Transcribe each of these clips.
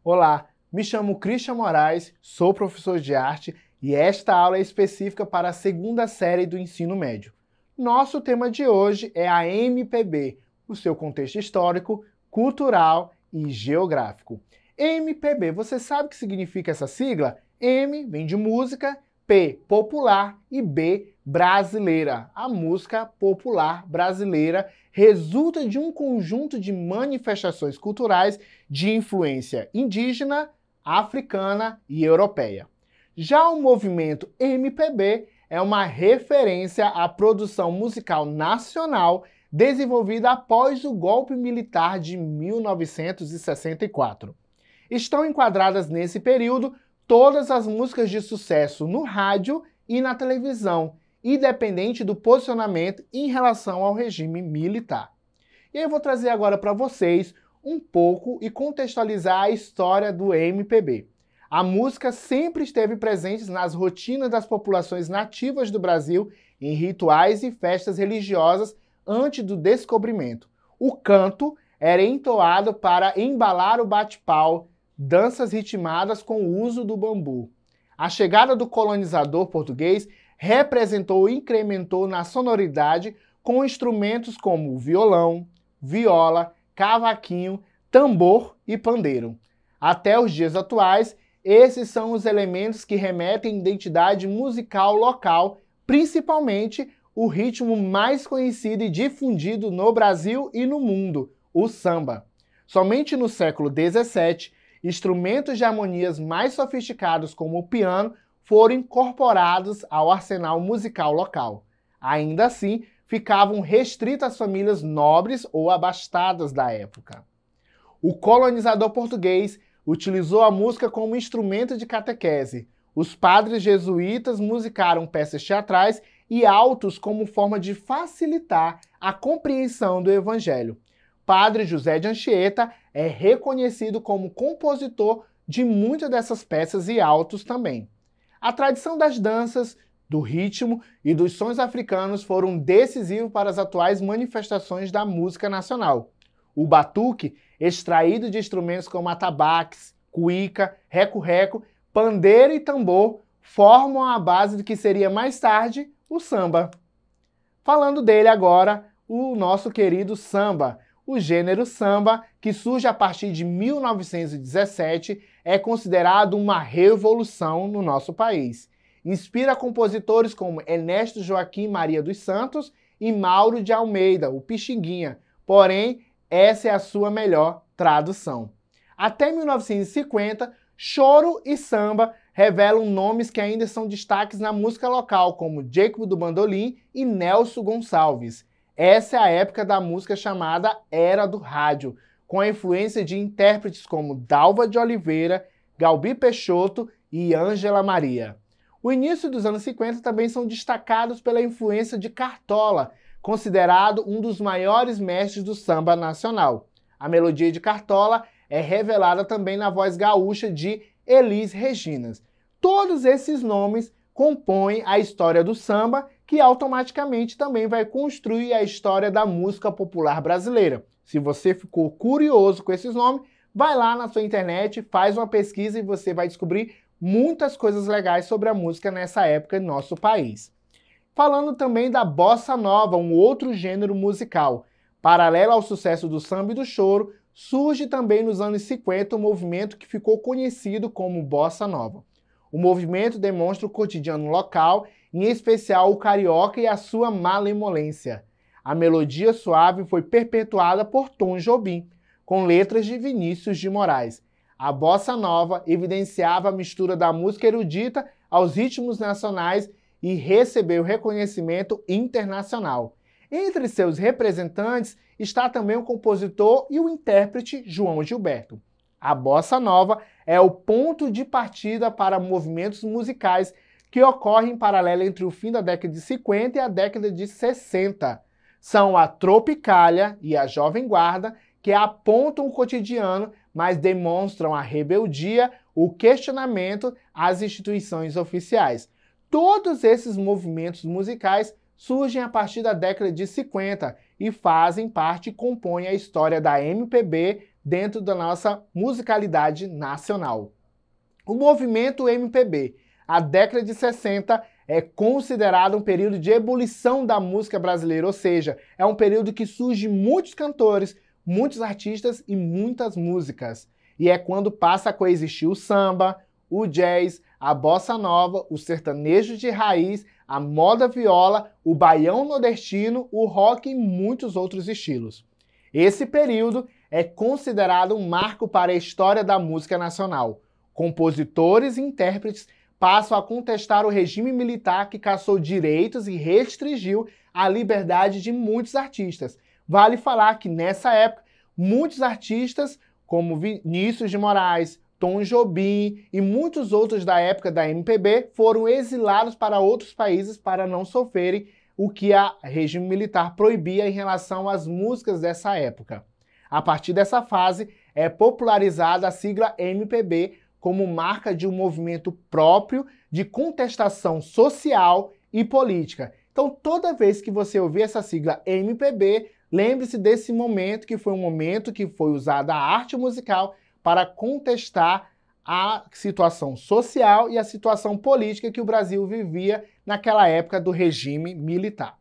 Olá, me chamo Christian Moraes, sou professor de arte e esta aula é específica para a segunda série do ensino médio. Nosso tema de hoje é a MPB, o seu contexto histórico, cultural e geográfico. MPB, você sabe o que significa essa sigla? M vem de música, P, popular e B, brasileira. A música popular brasileira resulta de um conjunto de manifestações culturais de influência indígena, africana e europeia. Já o movimento MPB é uma referência à produção musical nacional desenvolvida após o golpe militar de 1964. Estão enquadradas nesse período todas as músicas de sucesso no rádio e na televisão, independente do posicionamento em relação ao regime militar. E eu vou trazer agora para vocês um pouco e contextualizar a história do MPB. A música sempre esteve presente nas rotinas das populações nativas do Brasil, em rituais e festas religiosas antes do descobrimento. O canto era entoado para embalar o bate-pau, danças ritmadas com o uso do bambu. A chegada do colonizador português representou e incrementou na sonoridade com instrumentos como violão, viola, cavaquinho, tambor e pandeiro. Até os dias atuais, esses são os elementos que remetem à identidade musical local, principalmente o ritmo mais conhecido e difundido no Brasil e no mundo, o samba. Somente no século XVII, instrumentos de harmonias mais sofisticados como o piano foram incorporados ao arsenal musical local. Ainda assim, ficavam restritos às famílias nobres ou abastadas da época. O colonizador português utilizou a música como instrumento de catequese. Os padres jesuítas musicaram peças teatrais e autos como forma de facilitar a compreensão do evangelho. Padre José de Anchieta é reconhecido como compositor de muitas dessas peças e autos também. A tradição das danças, do ritmo e dos sons africanos foram decisivos para as atuais manifestações da música nacional. O batuque, extraído de instrumentos como atabaques, cuíca, reco-reco, pandeiro e tambor, formam a base do que seria mais tarde o samba. Falando dele agora, o nosso querido samba. O gênero samba, que surge a partir de 1917, é considerado uma revolução no nosso país. Inspira compositores como Ernesto Joaquim Maria dos Santos e Mauro de Almeida, o Pixinguinha, porém, essa é a sua melhor tradução. Até 1950, choro e samba revelam nomes que ainda são destaques na música local, como Jacob do Bandolim e Nelson Gonçalves. Essa é a época da música chamada Era do Rádio, com a influência de intérpretes como Dalva de Oliveira, Galbi Peixoto e Ângela Maria. O início dos anos 50 também são destacados pela influência de Cartola, considerado um dos maiores mestres do samba nacional. A melodia de Cartola é revelada também na voz gaúcha de Elis Regina. Todos esses nomes compõem a história do samba, que automaticamente também vai construir a história da música popular brasileira. Se você ficou curioso com esses nomes, vai lá na sua internet, faz uma pesquisa e você vai descobrir muitas coisas legais sobre a música nessa época em nosso país. Falando também da bossa nova, um outro gênero musical. Paralelo ao sucesso do samba e do choro, surge também nos anos 50 um movimento que ficou conhecido como bossa nova. O movimento demonstra o cotidiano local, em especial o carioca e a sua malemolência. A melodia suave foi perpetuada por Tom Jobim, com letras de Vinícius de Moraes. A bossa nova evidenciava a mistura da música erudita aos ritmos nacionais e recebeu reconhecimento internacional. Entre seus representantes está também o compositor e o intérprete João Gilberto. A bossa nova é o ponto de partida para movimentos musicais que ocorrem em paralelo entre o fim da década de 50 e a década de 60. São a Tropicália e a Jovem Guarda que apontam o cotidiano, mas demonstram a rebeldia, o questionamento às instituições oficiais. Todos esses movimentos musicais surgem a partir da década de 50 e fazem parte e compõem a história da MPB dentro da nossa musicalidade nacional. O movimento MPB, a década de 60, é considerado um período de ebulição da música brasileira, ou seja, é um período que surge muitos cantores, muitos artistas e muitas músicas. E é quando passa a coexistir o samba, o jazz, a bossa nova, o sertanejo de raiz, a moda viola, o baião nordestino, o rock e muitos outros estilos. Esse período é considerado um marco para a história da música nacional. Compositores e intérpretes passam a contestar o regime militar que cassou direitos e restringiu a liberdade de muitos artistas. Vale falar que nessa época, muitos artistas, como Vinícius de Moraes, Tom Jobim e muitos outros da época da MPB, foram exilados para outros países para não sofrerem o que o regime militar proibia em relação às músicas dessa época. A partir dessa fase, é popularizada a sigla MPB como marca de um movimento próprio de contestação social e política. Então, toda vez que você ouvir essa sigla MPB, lembre-se desse momento, que foi um momento que foi usada a arte musical para contestar a situação social e a situação política que o Brasil vivia naquela época do regime militar.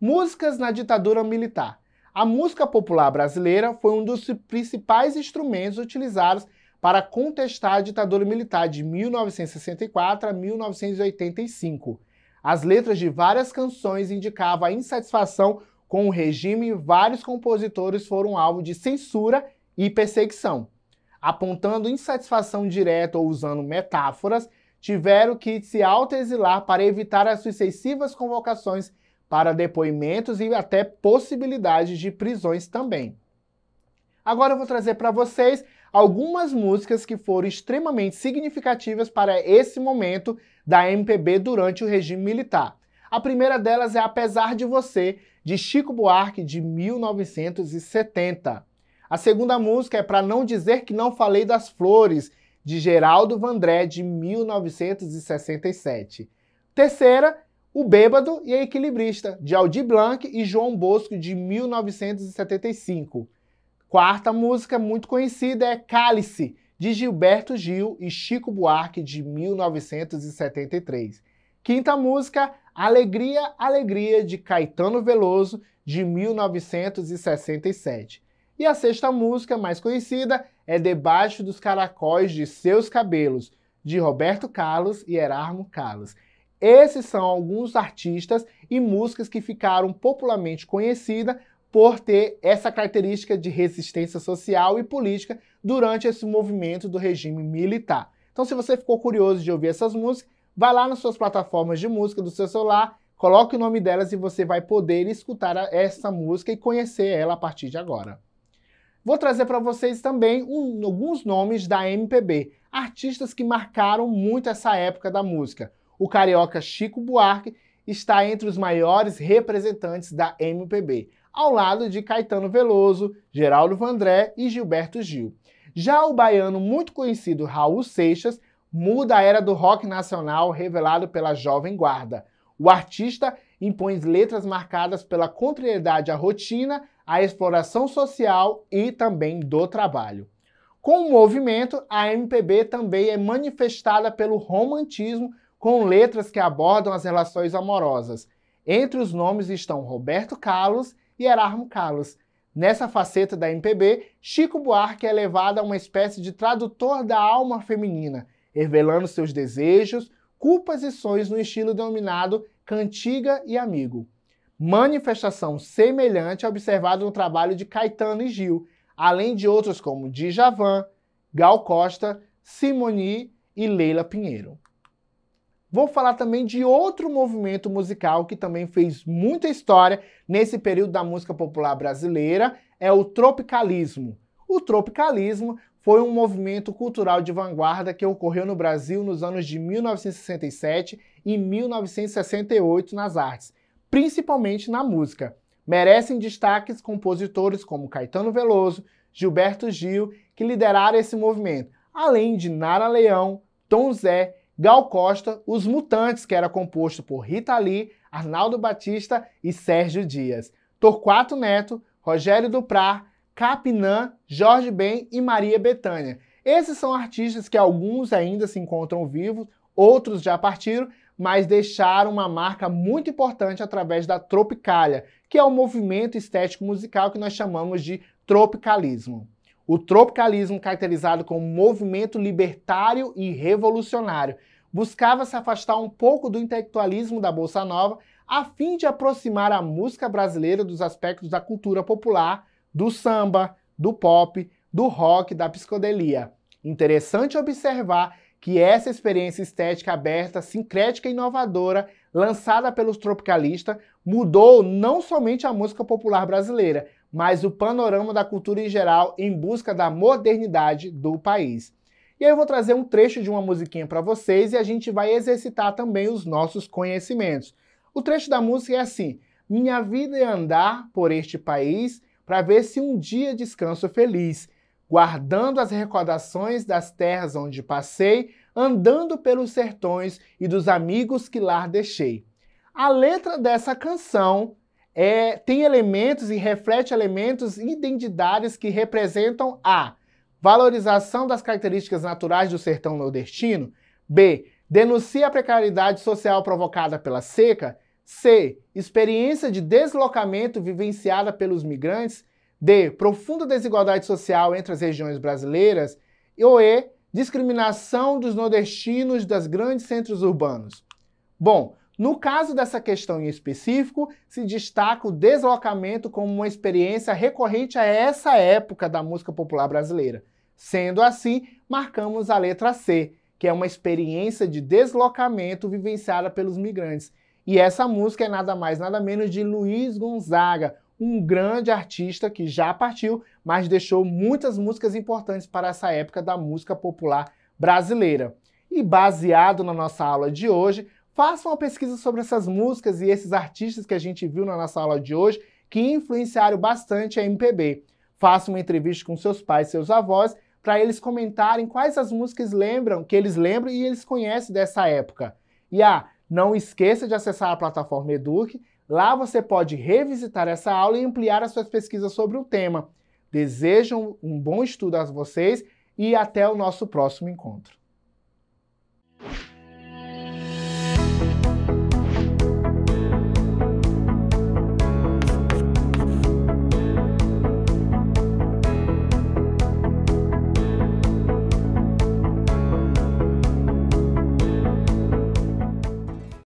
Músicas na ditadura militar. A música popular brasileira foi um dos principais instrumentos utilizados para contestar a ditadura militar de 1964 a 1985. As letras de várias canções indicavam a insatisfação com o regime e vários compositores foram alvo de censura e perseguição. Apontando insatisfação direta ou usando metáforas, tiveram que se autoexilar para evitar as sucessivas convocações para depoimentos e até possibilidade de prisões também. Agora eu vou trazer para vocês algumas músicas que foram extremamente significativas para esse momento da MPB durante o regime militar. A primeira delas é Apesar de Você, de Chico Buarque, de 1970. A segunda música é Pra Não Dizer Que Não Falei das Flores, de Geraldo Vandré, de 1967. Terceira, O Bêbado e a Equilibrista, de Aldir Blanc e João Bosco, de 1975. Quarta música muito conhecida é Cálice, de Gilberto Gil e Chico Buarque, de 1973. Quinta música, Alegria, Alegria, de Caetano Veloso, de 1967. E a sexta música, mais conhecida, é Debaixo dos Caracóis de Seus Cabelos, de Roberto Carlos e Erasmo Carlos. Esses são alguns artistas e músicas que ficaram popularmente conhecidas por ter essa característica de resistência social e política durante esse movimento do regime militar. Então, se você ficou curioso de ouvir essas músicas, vá lá nas suas plataformas de música do seu celular, coloque o nome delas e você vai poder escutar essa música e conhecer ela a partir de agora. Vou trazer para vocês também alguns nomes da MPB, artistas que marcaram muito essa época da música. O carioca Chico Buarque está entre os maiores representantes da MPB, ao lado de Caetano Veloso, Geraldo Vandré e Gilberto Gil. Já o baiano muito conhecido Raul Seixas muda a era do rock nacional revelado pela Jovem Guarda. O artista impõe letras marcadas pela contrariedade à rotina, à exploração social e também do trabalho. Com o movimento, a MPB também é manifestada pelo romantismo, com letras que abordam as relações amorosas. Entre os nomes estão Roberto Carlos e Erasmo Carlos. Nessa faceta da MPB, Chico Buarque é levado a uma espécie de tradutor da alma feminina, revelando seus desejos, culpas e sonhos no estilo denominado cantiga e amigo. Manifestação semelhante é observada no trabalho de Caetano e Gil, além de outros como Djavan, Gal Costa, Simone e Leila Pinheiro. Vou falar também de outro movimento musical que também fez muita história nesse período da música popular brasileira, é o tropicalismo. O tropicalismo foi um movimento cultural de vanguarda que ocorreu no Brasil nos anos de 1967 e 1968 nas artes, principalmente na música. Merecem destaques compositores como Caetano Veloso, Gilberto Gil, que lideraram esse movimento, além de Nara Leão, Tom Zé, Gal Costa, Os Mutantes, que era composto por Rita Lee, Arnaldo Batista e Sérgio Dias, Torquato Neto, Rogério Duprat, Capinã, Jorge Ben e Maria Bethânia. Esses são artistas que alguns ainda se encontram vivos, outros já partiram, mas deixaram uma marca muito importante através da Tropicália, que é o movimento estético musical que nós chamamos de tropicalismo. O tropicalismo, caracterizado como um movimento libertário e revolucionário, buscava se afastar um pouco do intelectualismo da Bossa Nova, a fim de aproximar a música brasileira dos aspectos da cultura popular, do samba, do pop, do rock, da psicodelia. Interessante observar que essa experiência estética aberta, sincrética e inovadora, lançada pelos tropicalistas, mudou não somente a música popular brasileira, mas o panorama da cultura em geral em busca da modernidade do país. E aí eu vou trazer um trecho de uma musiquinha para vocês e a gente vai exercitar também os nossos conhecimentos. O trecho da música é assim: minha vida é andar por este país para ver se um dia descanso feliz, guardando as recordações das terras onde passei, andando pelos sertões e dos amigos que lá deixei. A letra dessa canção tem elementos e reflete elementos identitários que representam a valorização das características naturais do sertão nordestino, b. denuncia a precariedade social provocada pela seca, c. experiência de deslocamento vivenciada pelos migrantes, d. profunda desigualdade social entre as regiões brasileiras, ou e. discriminação dos nordestinos das grandes centros urbanos. Bom, no caso dessa questão em específico, se destaca o deslocamento como uma experiência recorrente a essa época da música popular brasileira. Sendo assim, marcamos a letra C, que é uma experiência de deslocamento vivenciada pelos migrantes. E essa música é nada mais, nada menos de Luiz Gonzaga, um grande artista que já partiu, mas deixou muitas músicas importantes para essa época da música popular brasileira. E baseado na nossa aula de hoje, faça uma pesquisa sobre essas músicas e esses artistas que a gente viu na nossa aula de hoje, que influenciaram bastante a MPB. Faça uma entrevista com seus pais e seus avós, para eles comentarem quais as músicas que eles lembram e eles conhecem dessa época. E não esqueça de acessar a plataforma Eduque. Lá você pode revisitar essa aula e ampliar as suas pesquisas sobre o tema. Desejo um bom estudo a vocês e até o nosso próximo encontro.